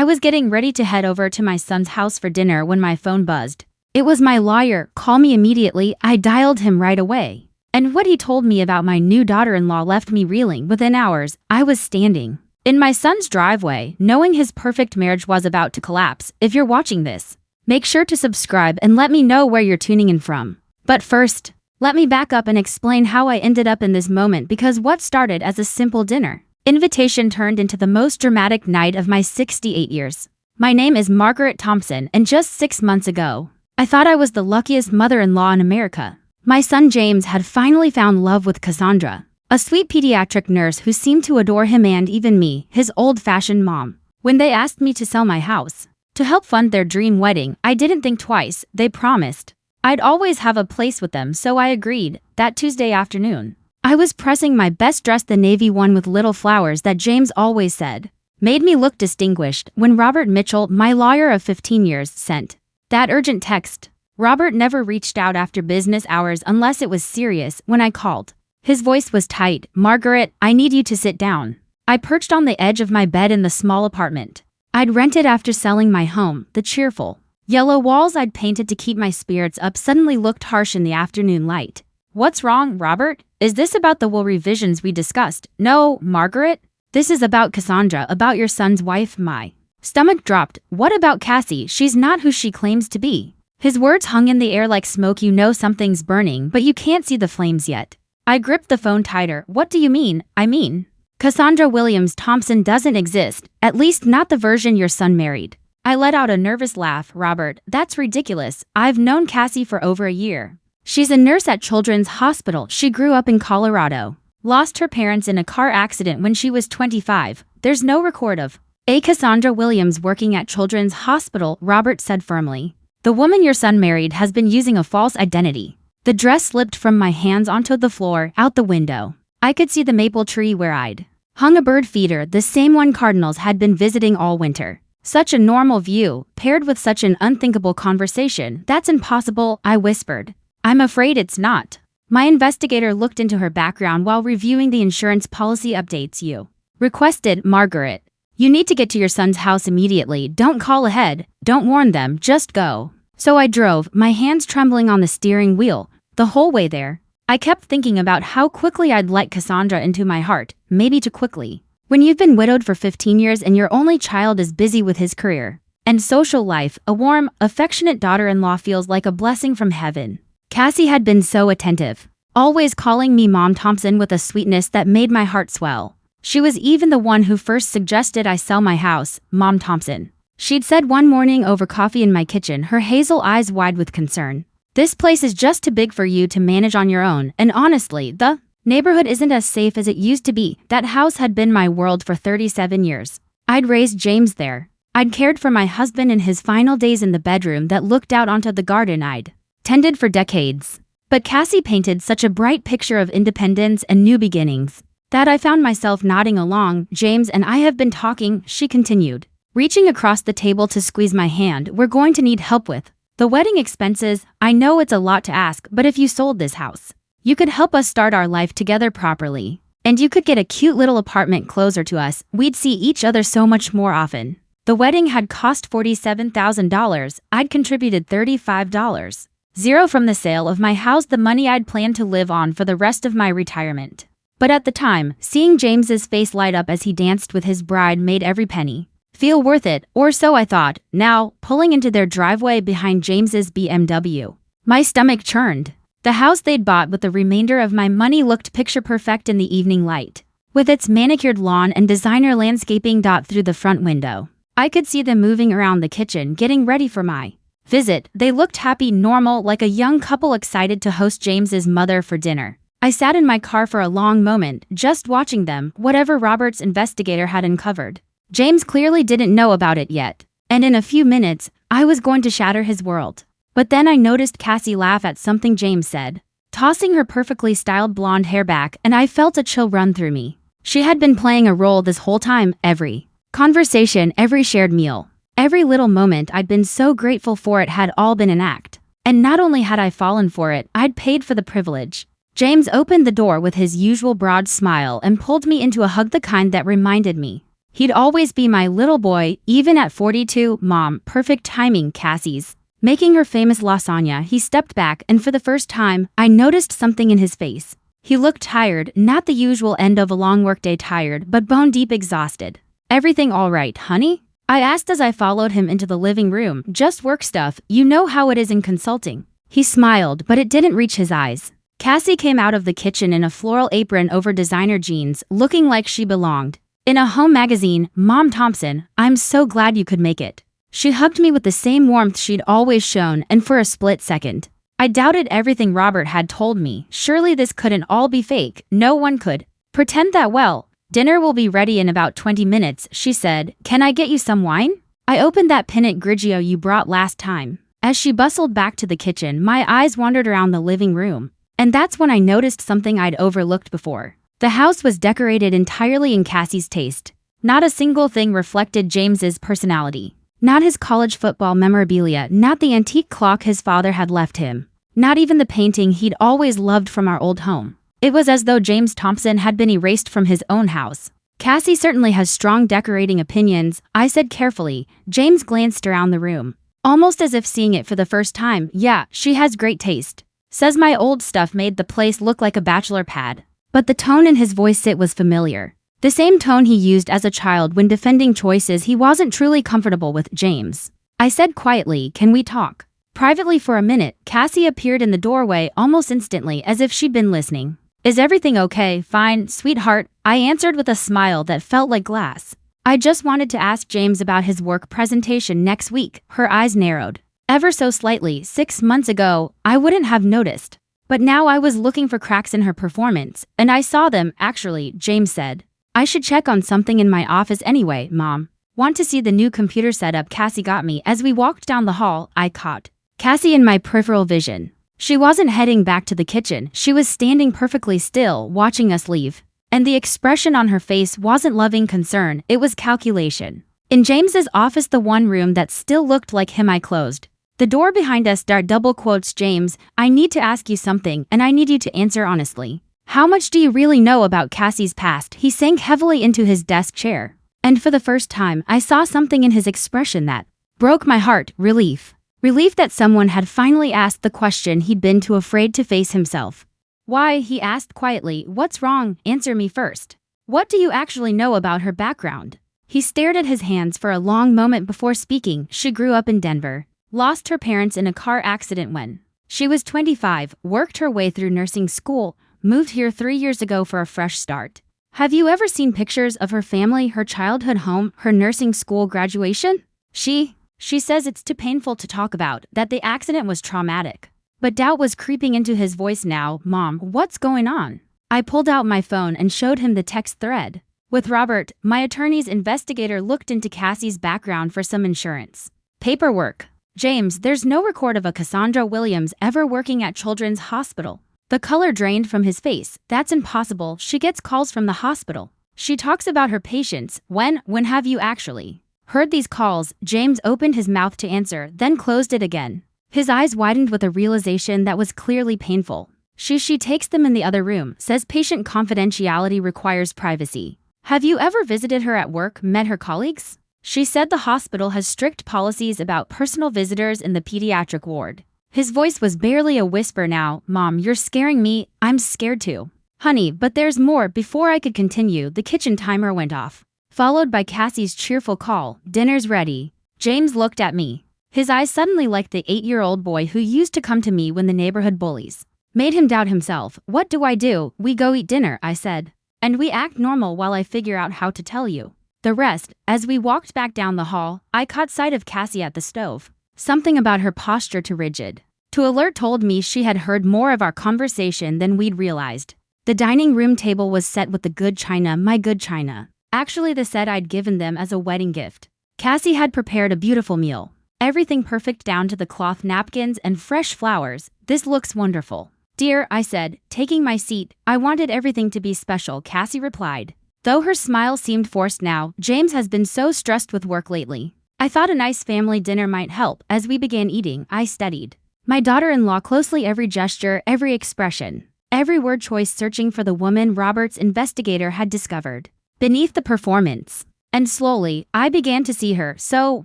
I was getting ready to head over to my son's house for dinner when my phone buzzed. It was my lawyer. Call me immediately. I dialed him right away. And what he told me about my new daughter-in-law left me reeling. Within hours, I was standing in my son's driveway, knowing his perfect marriage was about to collapse. If you're watching this, make sure to subscribe and let me know where you're tuning in from. But first, let me back up and explain how I ended up in this moment, because what started as a simple dinner invitation turned into the most dramatic night of my 68 years. My name is Margaret Thompson, and just 6 months ago, I thought I was the luckiest mother-in-law in America. My son James had finally found love with Cassandra, a sweet pediatric nurse who seemed to adore him and even me, his old-fashioned mom. When they asked me to sell my house to help fund their dream wedding, I didn't think twice. They promised I'd always have a place with them, so I agreed. That Tuesday afternoon, I was pressing my best dress, the navy one with little flowers that James always said made me look distinguished, when Robert Mitchell, my lawyer of 15 years, sent that urgent text. Robert never reached out after business hours unless it was serious. When I called, his voice was tight. Margaret, I need you to sit down. I perched on the edge of my bed in the small apartment I'd rented after selling my home. The cheerful yellow walls I'd painted to keep my spirits up suddenly looked harsh in the afternoon light. What's wrong, Robert? Is this about the will revisions we discussed? No, Margaret. This is about Cassandra, about your son's wife. My stomach dropped. What about Cassie? She's not who she claims to be. His words hung in the air like smoke. You know something's burning, but you can't see the flames yet. I gripped the phone tighter. What do you mean? I mean, Cassandra Williams Thompson doesn't exist, at least not the version your son married. I let out a nervous laugh. Robert, that's ridiculous. I've known Cassie for over a year. She's a nurse at Children's Hospital. She grew up in Colorado, lost her parents in a car accident when she was 25. There's no record of a Cassandra Williams working at Children's Hospital, Robert said firmly. The woman your son married has been using a false identity. The dress slipped from my hands onto the floor, out the window. I could see the maple tree where I'd hung a bird feeder, the same one cardinals had been visiting all winter. Such a normal view, paired with such an unthinkable conversation. That's impossible, I whispered. I'm afraid it's not. My investigator looked into her background while reviewing the insurance policy updates. You requested, Margaret. You need to get to your son's house immediately. Don't call ahead. Don't warn them. Just go. So I drove, my hands trembling on the steering wheel. The whole way there, I kept thinking about how quickly I'd let Cassandra into my heart, maybe too quickly. When you've been widowed for 15 years and your only child is busy with his career and social life, a warm, affectionate daughter-in-law feels like a blessing from heaven. Cassie had been so attentive, always calling me Mom Thompson with a sweetness that made my heart swell. She was even the one who first suggested I sell my house, Mom Thompson. She'd said one morning over coffee in my kitchen, her hazel eyes wide with concern. This place is just too big for you to manage on your own, and honestly, the neighborhood isn't as safe as it used to be. That house had been my world for 37 years. I'd raised James there. I'd cared for my husband in his final days in the bedroom that looked out onto the garden I'd tended for decades. But Cassie painted such a bright picture of independence and new beginnings that I found myself nodding along. James and I have been talking, she continued, reaching across the table to squeeze my hand. We're going to need help with the wedding expenses. I know it's a lot to ask, but if you sold this house, you could help us start our life together properly. And you could get a cute little apartment closer to us. We'd see each other so much more often. The wedding had cost $47,000. I'd contributed $35. Zero from the sale of my house, the money I'd planned to live on for the rest of my retirement. But at the time, seeing James's face light up as he danced with his bride made every penny feel worth it, or so I thought. Now, pulling into their driveway behind James's BMW, my stomach churned. The house they'd bought with the remainder of my money looked picture perfect in the evening light, with its manicured lawn and designer landscaping dot through the front window. I could see them moving around the kitchen, getting ready for my visit. They looked happy, normal, like a young couple excited to host James's mother for dinner. I sat in my car for a long moment, just watching them, whatever Robert's investigator had uncovered. James clearly didn't know about it yet, and in a few minutes, I was going to shatter his world. But then I noticed Cassie laugh at something James said, tossing her perfectly styled blonde hair back, and I felt a chill run through me. She had been playing a role this whole time. Every conversation, every shared meal, every little moment I'd been so grateful for, it had all been an act. And not only had I fallen for it, I'd paid for the privilege. James opened the door with his usual broad smile and pulled me into a hug, the kind that reminded me He'd always be my little boy, even at 42. Mom, perfect timing, Cassie's making her famous lasagna. He stepped back, and for the first time, I noticed something in his face. He looked tired, not the usual end of a long workday tired, but bone-deep exhausted. Everything all right, honey? I asked as I followed him into the living room. Just work stuff, you know how it is in consulting. He smiled, but it didn't reach his eyes. Cassie came out of the kitchen in a floral apron over designer jeans, looking like she belonged in a home magazine. Mom Thompson, I'm so glad you could make it. She hugged me with the same warmth she'd always shown, and for a split second, I doubted everything Robert had told me. Surely this couldn't all be fake. No one could pretend that well. Dinner will be ready in about 20 minutes, she said. Can I get you some wine? I opened that Pinot Grigio you brought last time. As she bustled back to the kitchen, my eyes wandered around the living room. And that's when I noticed something I'd overlooked before. The house was decorated entirely in Cassie's taste. Not a single thing reflected James's personality. Not his college football memorabilia, not the antique clock his father had left him. Not even the painting he'd always loved from our old home. It was as though James Thompson had been erased from his own house. Cassie certainly has strong decorating opinions, I said carefully. James glanced around the room, almost as if seeing it for the first time. Yeah, she has great taste. Says my old stuff made the place look like a bachelor pad. But the tone in his voice, it was familiar. The same tone he used as a child when defending choices he wasn't truly comfortable with. James, I said quietly, can we talk? Privately for a minute. Cassie appeared in the doorway almost instantly, as if she'd been listening. Is everything okay? Fine, sweetheart, I answered with a smile that felt like glass. I just wanted to ask James about his work presentation next week. Her eyes narrowed ever so slightly. 6 months ago, I wouldn't have noticed. But now I was looking for cracks in her performance, and I saw them. Actually, James said, I should check on something in my office anyway. Mom, want to see the new computer setup Cassie got me? As we walked down the hall, I caught Cassie in my peripheral vision. She wasn't heading back to the kitchen. She was standing perfectly still, watching us leave. And the expression on her face wasn't loving concern, it was calculation. In James's office, the one room that still looked like him, I closed the door behind us. Double quotes. James, I need to ask you something, and I need you to answer honestly. How much do you really know about Cassie's past? He sank heavily into his desk chair. And for the first time, I saw something in his expression that broke my heart. Relief. Relief that someone had finally asked the question he'd been too afraid to face himself. Why? He asked quietly. What's wrong? Answer me first. What do you actually know about her background? He stared at his hands for a long moment before speaking. She grew up in Denver. Lost her parents in a car accident when she was 25, worked her way through nursing school, moved here 3 years ago for a fresh start. Have you ever seen pictures of her family, her childhood home, her nursing school graduation? She says it's too painful to talk about, that the accident was traumatic. But doubt was creeping into his voice now. Mom, what's going on? I pulled out my phone and showed him the text thread. With Robert, my attorney's investigator looked into Cassie's background for some insurance paperwork. James, there's no record of a Cassandra Williams ever working at Children's Hospital. The color drained from his face. That's impossible. She gets calls from the hospital. She talks about her patients. When have you actually heard these calls? James opened his mouth to answer, then closed it again. His eyes widened with a realization that was clearly painful. She takes them in the other room, says patient confidentiality requires privacy. Have you ever visited her at work, met her colleagues? She said the hospital has strict policies about personal visitors in the pediatric ward. His voice was barely a whisper now. Mom, you're scaring me. I'm scared too. Honey, but there's more. Before I could continue, the kitchen timer went off, followed by Cassie's cheerful call. Dinner's ready. James looked at me. His eyes suddenly like the 8-year-old boy who used to come to me when the neighborhood bullies made him doubt himself. What do I do? We go eat dinner, I said. And we act normal while I figure out how to tell you the rest. As we walked back down the hall, I caught sight of Cassie at the stove. Something about her posture too rigid to alert told me she had heard more of our conversation than we'd realized. The dining room table was set with the good china, my good china. Actually the set I'd given them as a wedding gift. Cassie had prepared a beautiful meal. Everything perfect down to the cloth napkins and fresh flowers. This looks wonderful. Dear, I said, taking my seat. I wanted everything to be special, Cassie replied. Though her smile seemed forced now, James has been so stressed with work lately. I thought a nice family dinner might help. As we began eating, I studied my daughter-in-law closely, every gesture, every expression, every word choice, searching for the woman Robert's investigator had discovered beneath the performance. And slowly, I began to see her. So,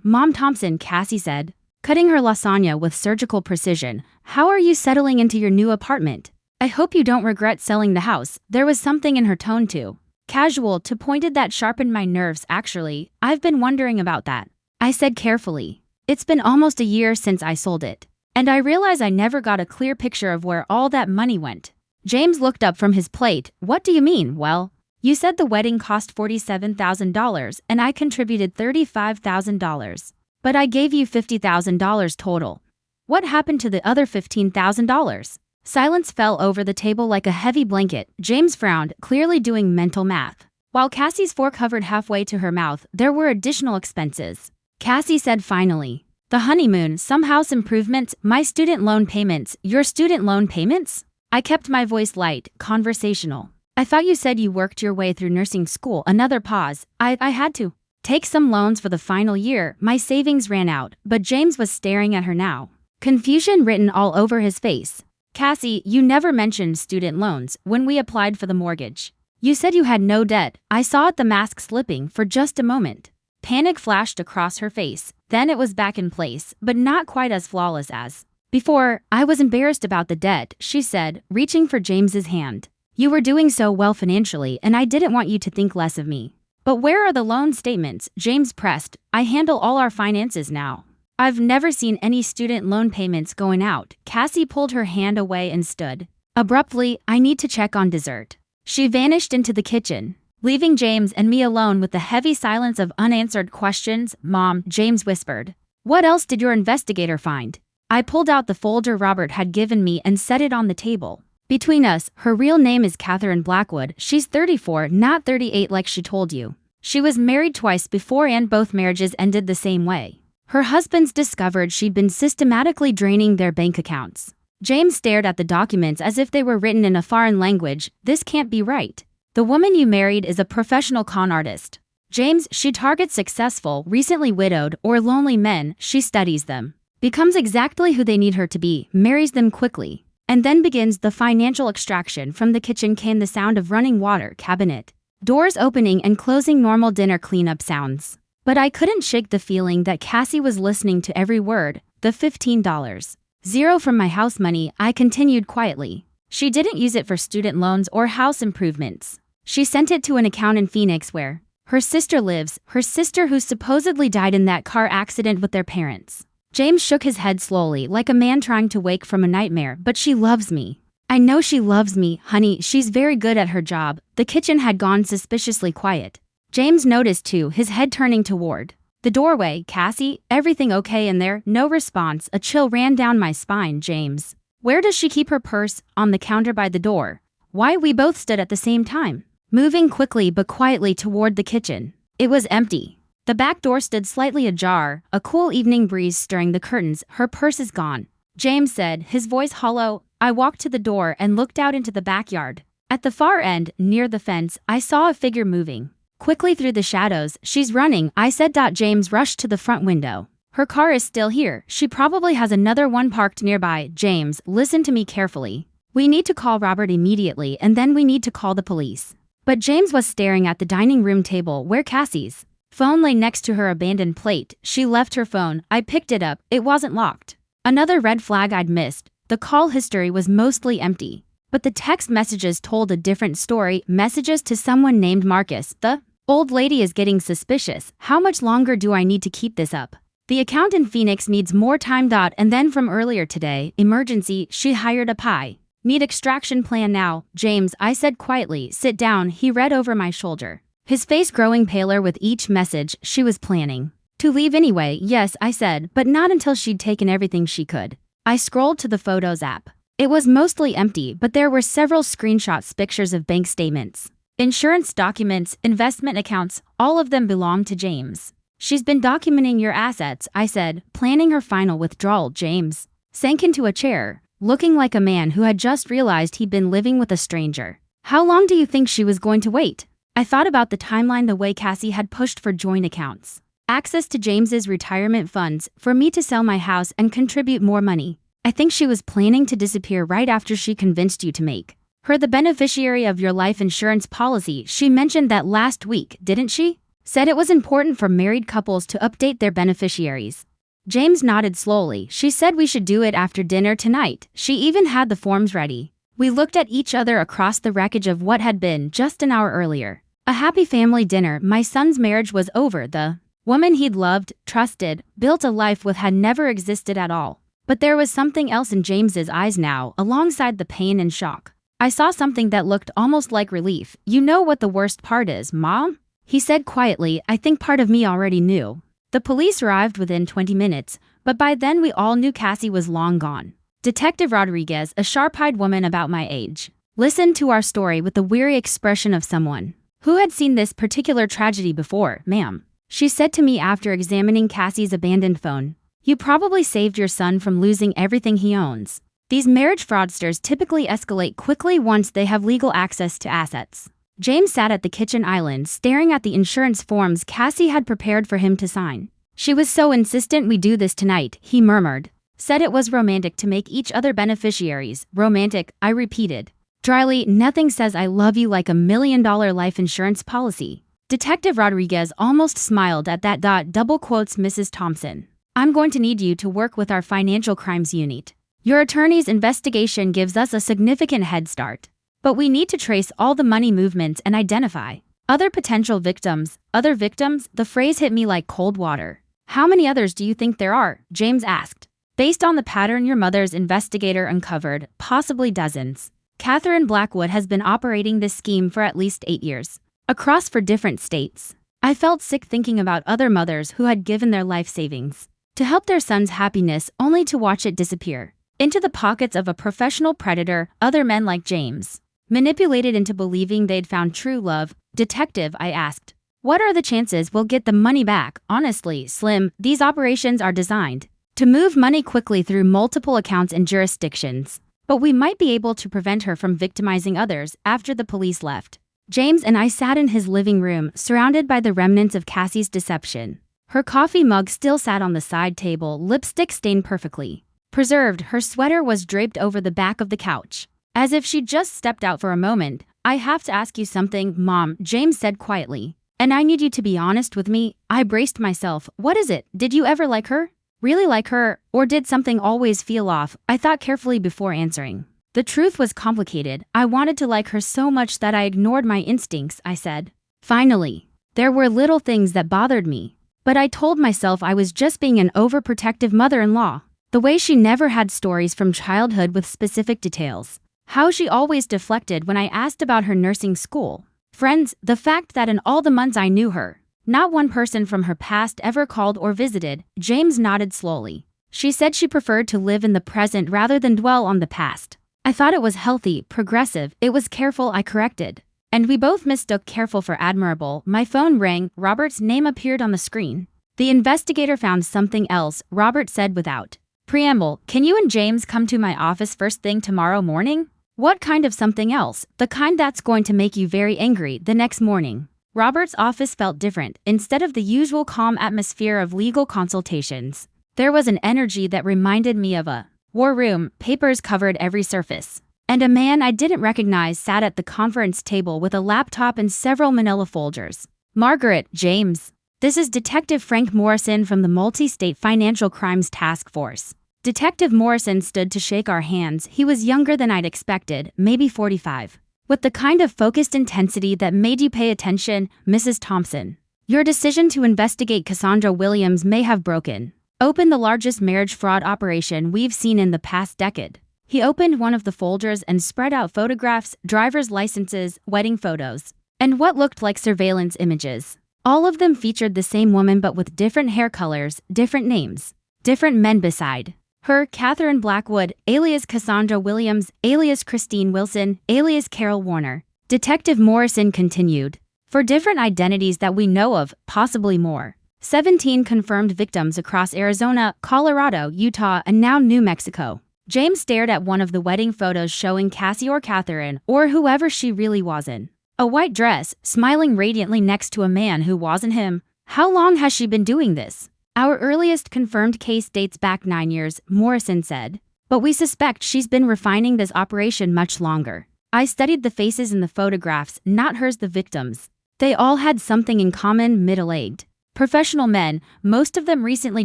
Mom Thompson, Cassie said, cutting her lasagna with surgical precision, how are you settling into your new apartment? I hope you don't regret selling the house. There was something in her tone too. Casual to pointed that sharpened my nerves. Actually, I've been wondering about that, I said carefully. It's been almost a year since I sold it. And I realize I never got a clear picture of where all that money went. James looked up from his plate. What do you mean? Well, you said the wedding cost $47,000 and I contributed $35,000. But I gave you $50,000 total. What happened to the other $15,000? Silence fell over the table like a heavy blanket. James frowned, clearly doing mental math. While Cassie's fork hovered halfway to her mouth, there were additional expenses. Cassie said finally, the honeymoon, some house improvements, my student loan payments. Your student loan payments? I kept my voice light, conversational. I thought you said you worked your way through nursing school. Another pause. I had to take some loans for the final year. My savings ran out, but James was staring at her now, confusion written all over his face. Cassie, you never mentioned student loans when we applied for the mortgage. You said you had no debt. I saw it, the mask slipping for just a moment. Panic flashed across her face. Then it was back in place, but not quite as flawless as before. I was embarrassed about the debt, she said, reaching for James's hand. You were doing so well financially and I didn't want you to think less of me. But where are the loan statements? James pressed. I handle all our finances now. I've never seen any student loan payments going out. Cassie pulled her hand away and stood. Abruptly, I need to check on dessert. She vanished into the kitchen, leaving James and me alone with the heavy silence of unanswered questions. Mom, James whispered. What else did your investigator find? I pulled out the folder Robert had given me and set it on the table. Between us, her real name is Catherine Blackwood. She's 34, not 38 like she told you. She was married twice before and both marriages ended the same way. Her husbands discovered she'd been systematically draining their bank accounts. James stared at the documents as if they were written in a foreign language. This can't be right. The woman you married is a professional con artist. James, she targets successful, recently widowed, or lonely men. She studies them, becomes exactly who they need her to be, marries them quickly, and then begins the financial extraction. From the kitchen came the sound of running water, cabinet doors opening and closing, normal dinner cleanup sounds. But I couldn't shake the feeling that Cassie was listening to every word. The $15,000 from my house money, I continued quietly. She didn't use it for student loans or house improvements. She sent it to an account in Phoenix where her sister lives, her sister who supposedly died in that car accident with their parents. James shook his head slowly, like a man trying to wake from a nightmare. But she loves me. I know she loves me, honey. She's very good at her job. The kitchen had gone suspiciously quiet. James noticed too, his head turning toward the doorway. Cassie, everything okay in there? No response. A chill ran down my spine. James, where does she keep her purse? On the counter by the door. Why? We both stood at the same time, moving quickly but quietly toward the kitchen. It was empty. The back door stood slightly ajar, a cool evening breeze stirring the curtains. Her purse is gone, James said, his voice hollow. I walked to the door and looked out into the backyard. At the far end, near the fence, I saw a figure moving quickly through the shadows. She's running, I said. James rushed to the front window. Her car is still here. She probably has another one parked nearby. James, listen to me carefully. We need to call Robert immediately and then we need to call the police. But James was staring at the dining room table where Cassie's phone lay next to her abandoned plate. She left her phone. I picked it up. It wasn't locked. Another red flag I'd missed. The call history was mostly empty. But the text messages told a different story. Messages to someone named Marcus. The old lady is getting suspicious. How much longer do I need to keep this up? The account in Phoenix needs more time. And then from earlier today, emergency, she hired a pie. Need extraction plan now. James, I said quietly. Sit down. He read over my shoulder, his face growing paler with each message. She was planning to leave anyway. Yes, I said, but not until she'd taken everything she could. I scrolled to the Photos app. It was mostly empty, but there were several screenshots, pictures of bank statements, insurance documents, investment accounts. All of them belonged to James. She's been documenting your assets, I said, planning her final withdrawal. James sank into a chair, looking like a man who had just realized he'd been living with a stranger. How long do you think she was going to wait? I thought about the timeline, the way Cassie had pushed for joint accounts, access to James's retirement funds, for me to sell my house and contribute more money. I think she was planning to disappear right after she convinced you to make her the beneficiary of your life insurance policy. She mentioned that last week, didn't she? said it was important for married couples to update their beneficiaries. James nodded slowly. She said we should do it after dinner tonight. She even had the forms ready. We looked at each other across the wreckage of what had been just an hour earlier. A happy family dinner. My son's marriage was over. The woman he'd loved, trusted, built a life with had never existed at all. But there was something else in James's eyes now, alongside the pain and shock. I saw something that looked almost like relief. You know what the worst part is, Mom? He said quietly. I think part of me already knew. The police arrived within 20 minutes, but by then we all knew Cassie was long gone. Detective Rodriguez, a sharp-eyed woman about my age, listened to our story with the weary expression of someone who had seen this particular tragedy before. Ma'am, she said to me after examining Cassie's abandoned phone. You probably saved your son from losing everything he owns. These marriage fraudsters typically escalate quickly once they have legal access to assets. James sat at the kitchen island, staring at the insurance forms Cassie had prepared for him to sign. She was so insistent we do this tonight, he murmured. Said it was romantic to make each other beneficiaries. Romantic, I repeated. Dryly, nothing says I love you like $1 million life insurance policy. Detective Rodriguez almost smiled at that. Double quotes Mrs. Thompson. I'm going to need you to work with our financial crimes unit. Your attorney's investigation gives us a significant head start. But we need to trace all the money movements and identify other potential victims. Other victims? The phrase hit me like cold water. How many others do you think there are? James asked. Based on the pattern your mother's investigator uncovered, possibly dozens. Catherine Blackwood has been operating this scheme for at least 8 years, across 4 different states. I felt sick thinking about other mothers who had given their life savings to help their son's happiness only to watch it disappear into the pockets of a professional predator. Other men like James, manipulated into believing they'd found true love. Detective, I asked, what are the chances we'll get the money back? Honestly, slim. These operations are designed to move money quickly through multiple accounts and jurisdictions. But we might be able to prevent her from victimizing others. After the police left, James and I sat in his living room, surrounded by the remnants of Cassie's deception. Her coffee mug still sat on the side table, lipstick stained perfectly preserved. Her sweater was draped over the back of the couch, as if she'd just stepped out for a moment. I have to ask you something, Mom, James said quietly. And I need you to be honest with me. I braced myself. What is it? Did you ever like her? Really like her? Or did something always feel off? I thought carefully before answering. The truth was complicated. I wanted to like her so much that I ignored my instincts, I said. Finally, there were little things that bothered me. But I told myself I was just being an overprotective mother-in-law. The way she never had stories from childhood with specific details. How she always deflected when I asked about her nursing school. Friends, the fact that in all the months I knew her, not one person from her past ever called or visited. James nodded slowly. She said she preferred to live in the present rather than dwell on the past. I thought it was healthy, progressive. It was careful, I corrected. And we both mistook careful for admirable. My phone rang. Robert's name appeared on the screen. The investigator found something else, Robert said without preamble. Can you and James come to my office first thing tomorrow morning? What kind of something else? The kind that's going to make you very angry the next morning. Robert's office felt different. Instead of the usual calm atmosphere of legal consultations, there was an energy that reminded me of a war room. Papers covered every surface. And a man I didn't recognize sat at the conference table with a laptop and several manila folders. Margaret, James. This is Detective Frank Morrison from the Multi-State Financial Crimes Task Force. Detective Morrison stood to shake our hands. He was younger than I'd expected, maybe 45. With the kind of focused intensity that made you pay attention. Mrs. Thompson, your decision to investigate Cassandra Williams may have broken open the largest marriage fraud operation we've seen in the past decade. He opened one of the folders and spread out photographs, driver's licenses, wedding photos, and what looked like surveillance images. All of them featured the same woman but with different hair colors, different names, different men beside her. Catherine Blackwood, alias Cassandra Williams, alias Christine Wilson, alias Carol Warner. Detective Morrison continued. For different identities that we know of, possibly more. 17 confirmed victims across Arizona, Colorado, Utah, and now New Mexico. James stared at one of the wedding photos showing Cassie or Catherine, or whoever she really was in a white dress, smiling radiantly next to a man who wasn't him. How long has she been doing this? Our earliest confirmed case dates back 9 years, Morrison said. But we suspect she's been refining this operation much longer. I studied the faces in the photographs, not hers, the victims. They all had something in common: middle-aged, professional men, most of them recently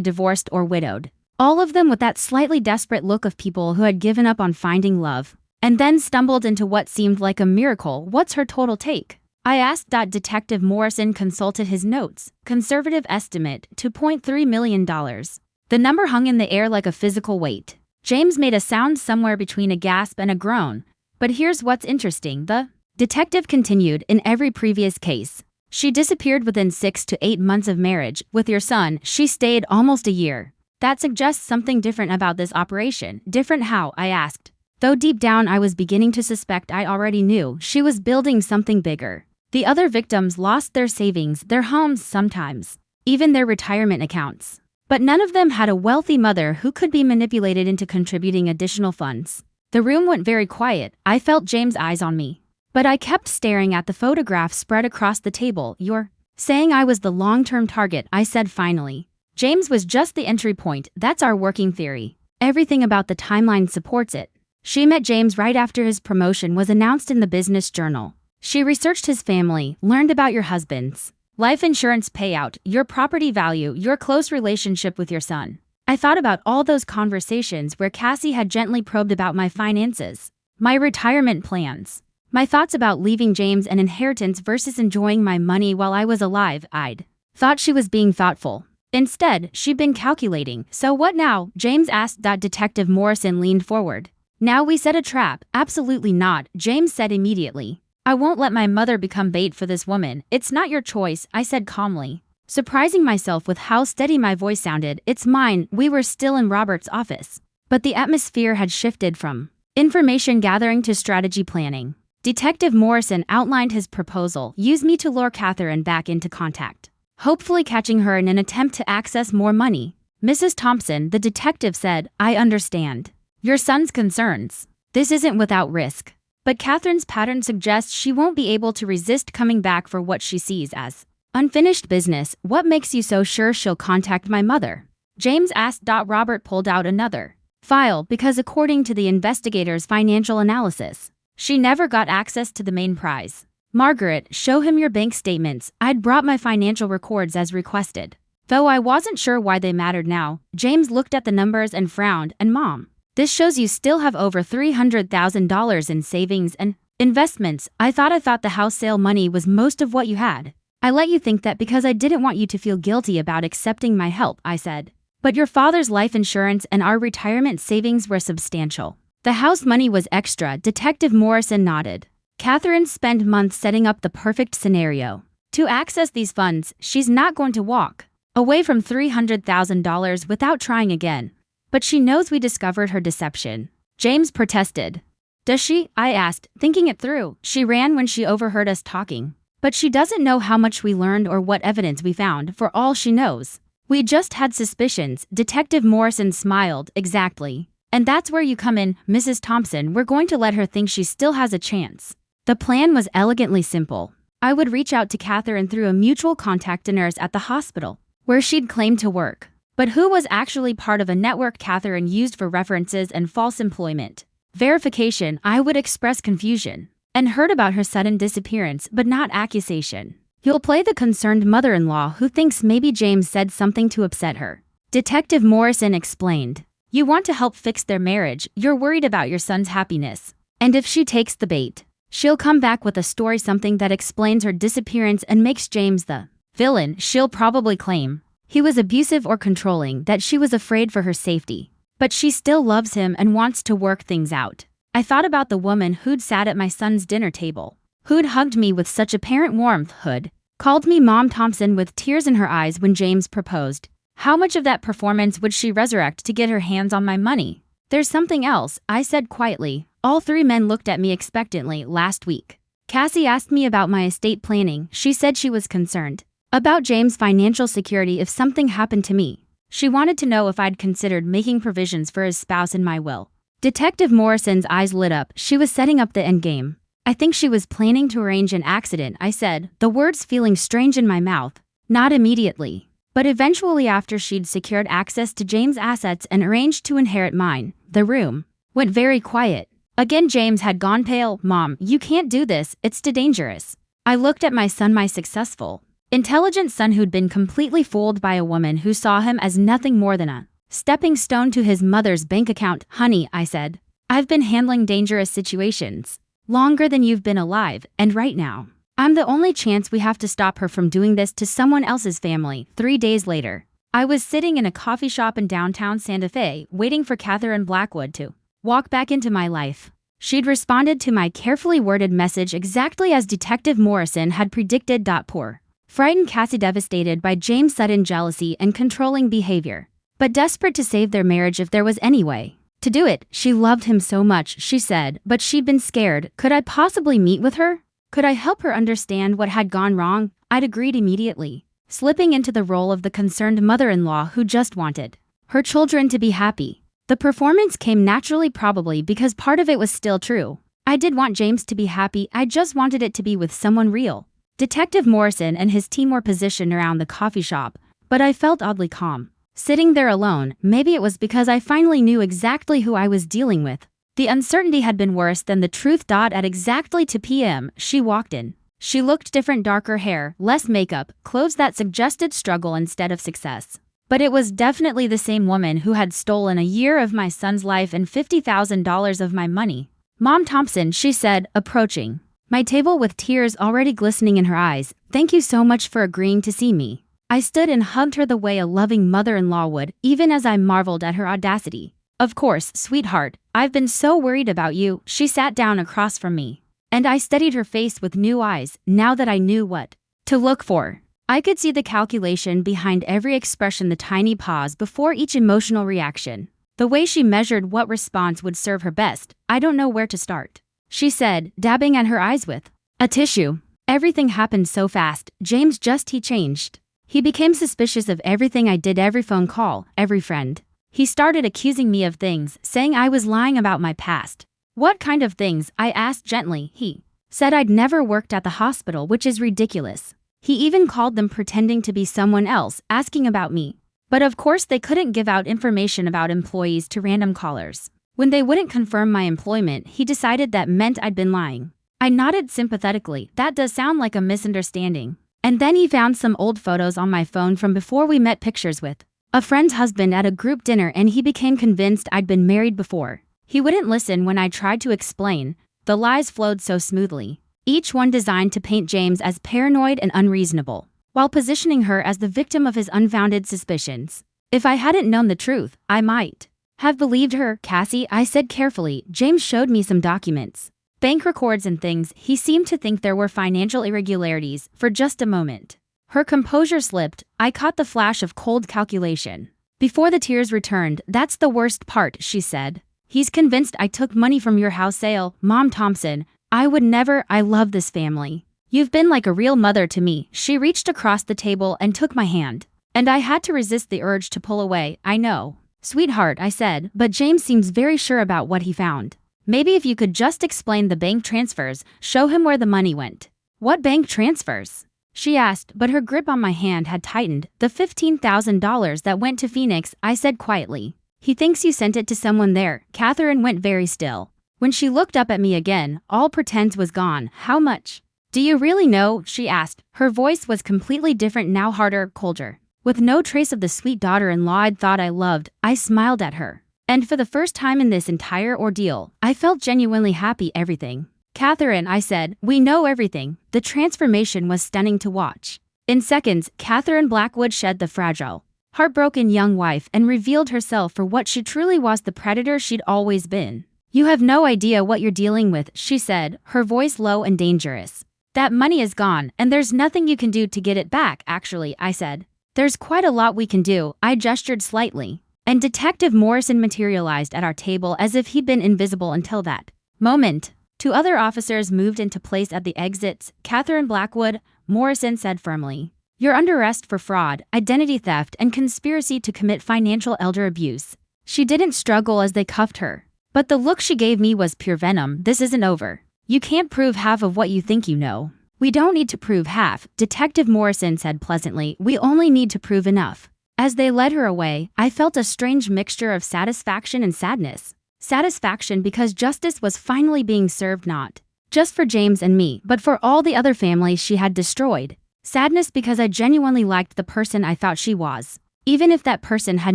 divorced or widowed. All of them with that slightly desperate look of people who had given up on finding love and then stumbled into what seemed like a miracle. What's her total take? I asked. Detective Morrison consulted his notes. Conservative estimate, $2.3 million. The number hung in the air like a physical weight. James made a sound somewhere between a gasp and a groan. But here's what's interesting, the detective continued. In every previous case, she disappeared within 6 to 8 months of marriage. With your son, she stayed almost a year. That suggests something different about this operation. Different how? I asked. Though deep down I was beginning to suspect I already knew she was building something bigger. The other victims lost their savings, their homes sometimes, even their retirement accounts. But none of them had a wealthy mother who could be manipulated into contributing additional funds. The room went very quiet. I felt James' eyes on me. But I kept staring at the photograph spread across the table. You're saying I was the long-term target, I said finally. James was just the entry point. That's our working theory. Everything about the timeline supports it. She met James right after his promotion was announced in the Business Journal. She researched his family, learned about your husband's life insurance payout, your property value, your close relationship with your son. I thought about all those conversations where Cassie had gently probed about my finances, my retirement plans, my thoughts about leaving James an inheritance versus enjoying my money while I was alive. I'd thought she was being thoughtful. Instead, she'd been calculating. So what now? James asked. Detective Morrison leaned forward. Now we set a trap. Absolutely not, James said immediately. I won't let my mother become bait for this woman. It's not your choice, I said calmly, surprising myself with how steady my voice sounded. It's mine. We were still in Robert's office, but the atmosphere had shifted from information gathering to strategy planning. Detective Morrison outlined his proposal: use me to lure Catherine back into contact, hopefully catching her in an attempt to access more money. Mrs. Thompson, the detective said, I understand your son's concerns. This isn't without risk. But Catherine's pattern suggests she won't be able to resist coming back for what she sees as unfinished business. What makes you so sure she'll contact my mother? James asked. Robert pulled out another file because according to the investigator's financial analysis, she never got access to the main prize. Margaret, show him your bank statements. I'd brought my financial records as requested, though I wasn't sure why they mattered now. James looked at the numbers and frowned. And Mom, this shows you still have over $300,000 in savings and investments. I thought the house sale money was most of what you had. I let you think that because I didn't want you to feel guilty about accepting my help, I said. But your father's life insurance and our retirement savings were substantial. The house money was extra. Detective Morrison nodded. Catherine spent months setting up the perfect scenario. To access these funds, she's not going to walk away from $300,000 without trying again. But she knows we discovered her deception. James protested. Does she? I asked, thinking it through. She ran when she overheard us talking. But she doesn't know how much we learned or what evidence we found. For all she knows, we just had suspicions. Detective Morrison smiled. Exactly. And that's where you come in, Mrs. Thompson. We're going to let her think she still has a chance. The plan was elegantly simple. I would reach out to Catherine through a mutual contact nurse at the hospital, where she'd claimed to work, but who was actually part of a network Catherine used for references and false employment verification. I would express confusion and heard about her sudden disappearance, but not accusation. You'll play the concerned mother-in-law who thinks maybe James said something to upset her. Detective Morrison explained. You want to help fix their marriage. You're worried about your son's happiness. And if she takes the bait, she'll come back with a story, something that explains her disappearance and makes James the villain. She'll probably claim he was abusive or controlling, that she was afraid for her safety. But she still loves him and wants to work things out. I thought about the woman who'd sat at my son's dinner table, who'd hugged me with such apparent warmth, who'd called me Mom Thompson with tears in her eyes when James proposed. How much of that performance would she resurrect to get her hands on my money? There's something else, I said quietly. All three men looked at me expectantly. Last week, Cassie asked me about my estate planning. She said she was concerned about James' financial security if something happened to me. She wanted to know if I'd considered making provisions for his spouse in my will. Detective Morrison's eyes lit up. She was setting up the endgame. I think she was planning to arrange an accident, I said, the words feeling strange in my mouth. Not immediately, but eventually after she'd secured access to James' assets and arranged to inherit mine. The room went very quiet. Again James had gone pale. Mom, you can't do this, it's too dangerous. I looked at my son, my successful, intelligent son who'd been completely fooled by a woman who saw him as nothing more than a stepping stone to his mother's bank account. Honey, I said, I've been handling dangerous situations longer than you've been alive, and right now, I'm the only chance we have to stop her from doing this to someone else's family. 3 days later, I was sitting in a coffee shop in downtown Santa Fe, waiting for Catherine Blackwood to walk back into my life. She'd responded to my carefully worded message exactly as Detective Morrison had predicted. Poor, frightened Cassie, devastated by James' sudden jealousy and controlling behavior, but desperate to save their marriage if there was any way to do it. She loved him so much, she said, but she'd been scared. Could I possibly meet with her? Could I help her understand what had gone wrong? I'd agreed immediately, slipping into the role of the concerned mother-in-law who just wanted her children to be happy. The performance came naturally, probably because part of it was still true. I did want James to be happy, I just wanted it to be with someone real. Detective Morrison and his team were positioned around the coffee shop, but I felt oddly calm, sitting there alone. Maybe it was because I finally knew exactly who I was dealing with. The uncertainty had been worse than the truth. At exactly 2 p.m., she walked in. She looked different, darker hair, less makeup, clothes that suggested struggle instead of success. But it was definitely the same woman who had stolen a year of my son's life and $50,000 of my money. Mom Thompson, she said, approaching my table with tears already glistening in her eyes. Thank you so much for agreeing to see me. I stood and hugged her the way a loving mother-in-law would, even as I marveled at her audacity. Of course, sweetheart, I've been so worried about you. She sat down across from me, and I studied her face with new eyes. Now that I knew what to look for, I could see the calculation behind every expression, the tiny pause before each emotional reaction, the way she measured what response would serve her best. I don't know where to start, she said, dabbing at her eyes with a tissue. Everything happened so fast. James he changed. He became suspicious of everything I did, every phone call, every friend. He started accusing me of things, saying I was lying about my past. What kind of things? I asked gently. He said I'd never worked at the hospital, which is ridiculous. He even called them pretending to be someone else, asking about me. But of course they couldn't give out information about employees to random callers. When they wouldn't confirm my employment, he decided that meant I'd been lying. I nodded sympathetically. That does sound like a misunderstanding. And then he found some old photos on my phone from before we met, pictures with a friend's husband at a group dinner, and he became convinced I'd been married before. He wouldn't listen when I tried to explain. The lies flowed so smoothly, each one designed to paint James as paranoid and unreasonable, while positioning her as the victim of his unfounded suspicions. If I hadn't known the truth, I might have believed her. Cassie, I said carefully. James showed me some documents, bank records and things. He seemed to think there were financial irregularities. For just a moment, her composure slipped. I caught the flash of cold calculation before the tears returned. That's the worst part, she said. He's convinced I took money from your house sale. Mom Thompson, I would never. I love this family. You've been like a real mother to me. She reached across the table and took my hand, and I had to resist the urge to pull away. I know, sweetheart, I said, but James seems very sure about what he found. Maybe if you could just explain the bank transfers, show him where the money went. What bank transfers? She asked, but her grip on my hand had tightened. The $15,000 that went to Phoenix, I said quietly. He thinks you sent it to someone there. Catherine went very still. When she looked up at me again, all pretense was gone. How much? Do you really know? She asked. Her voice was completely different now, harder, colder, with no trace of the sweet daughter-in-law I'd thought I loved. I smiled at her, and for the first time in this entire ordeal, I felt genuinely happy. Everything. Catherine, I said, we know everything. The transformation was stunning to watch. In seconds, Catherine Blackwood shed the fragile, heartbroken young wife and revealed herself for what she truly was, the predator she'd always been. You have no idea what you're dealing with, she said, her voice low and dangerous. That money is gone, and there's nothing you can do to get it back. Actually, I said, there's quite a lot we can do. I gestured slightly, and Detective Morrison materialized at our table as if he'd been invisible until that moment. 2 other officers moved into place at the exits. Catherine Blackwood, Morrison said firmly, you're under arrest for fraud, identity theft, and conspiracy to commit financial elder abuse. She didn't struggle as they cuffed her, but the look she gave me was pure venom. This isn't over. You can't prove half of what you think you know. We don't need to prove half, Detective Morrison said pleasantly. We only need to prove enough. As they led her away, I felt a strange mixture of satisfaction and sadness. Satisfaction because justice was finally being served, not Just for James and me, but for all the other families she had destroyed. Sadness because I genuinely liked the person I thought she was, even if that person had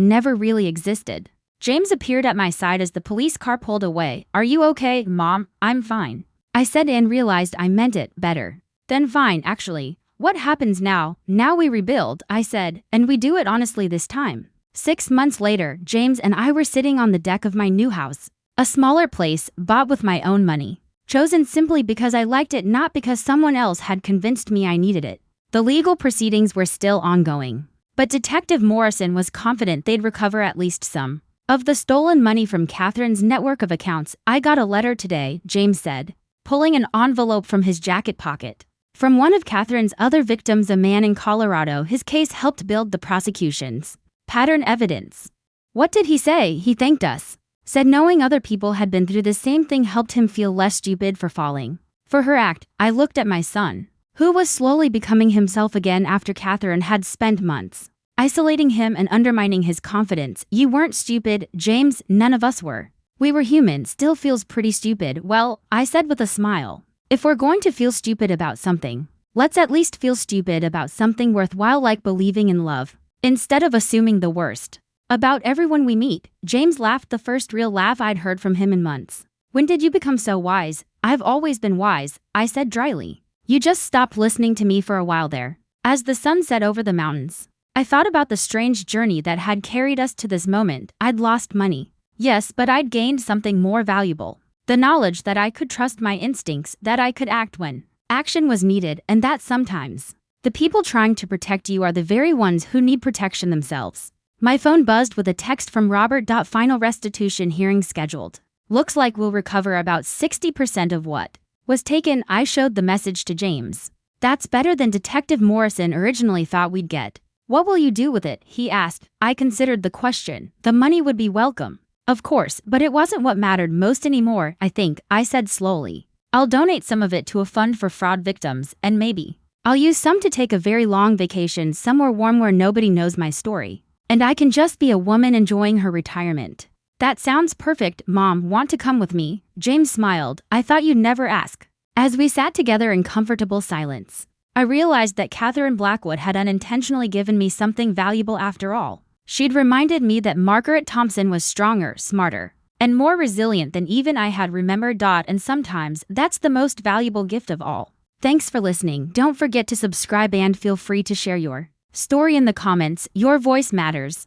never really existed. James appeared at my side as the police car pulled away. "Are you okay, Mom?" "I'm fine," I said and realized I meant it better. "Then fine, actually. What happens now?" "Now we rebuild," I said, "and we do it honestly this time." 6 months later, James and I were sitting on the deck of my new house. A smaller place, bought with my own money. Chosen simply because I liked it, not because someone else had convinced me I needed it. The legal proceedings were still ongoing, but Detective Morrison was confident they'd recover at least some of the stolen money from Catherine's network of accounts. "I got a letter today," James said, pulling an envelope from his jacket pocket. "From one of Catherine's other victims, a man in Colorado. His case helped build the prosecution's pattern evidence." "What did he say?" "He thanked us. Said knowing other people had been through the same thing helped him feel less stupid for falling for her act." I looked at my son, who was slowly becoming himself again after Catherine had spent months isolating him and undermining his confidence. "You weren't stupid, James. None of us were. We were human." "Still feels pretty stupid." "Well," I said with a smile, "if we're going to feel stupid about something, let's at least feel stupid about something worthwhile, like believing in love, instead of assuming the worst about everyone we meet." James laughed, the first real laugh I'd heard from him in months. "When did you become so wise?" "I've always been wise," I said dryly. "You just stopped listening to me for a while there." As the sun set over the mountains, I thought about the strange journey that had carried us to this moment. I'd lost money, yes, but I'd gained something more valuable. The knowledge that I could trust my instincts, that I could act when action was needed, and that sometimes the people trying to protect you are the very ones who need protection themselves. My phone buzzed with a text from Robert. "Final restitution hearing scheduled. Looks like we'll recover about 60% of what was taken." I showed the message to James. "That's better than Detective Morrison originally thought we'd get." "What will you do with it?" he asked. I considered the question. "The money would be welcome, of course, but it wasn't what mattered most anymore, I think," I said slowly. "I'll donate some of it to a fund for fraud victims, and maybe I'll use some to take a very long vacation somewhere warm where nobody knows my story, and I can just be a woman enjoying her retirement." "That sounds perfect, Mom. Want to come with me?" James smiled. "I thought you'd never ask." As we sat together in comfortable silence, I realized that Catherine Blackwood had unintentionally given me something valuable after all. She'd reminded me that Margaret Thompson was stronger, smarter, and more resilient than even I had remembered. And sometimes that's the most valuable gift of all. Thanks for listening. Don't forget to subscribe and feel free to share your story in the comments. Your voice matters.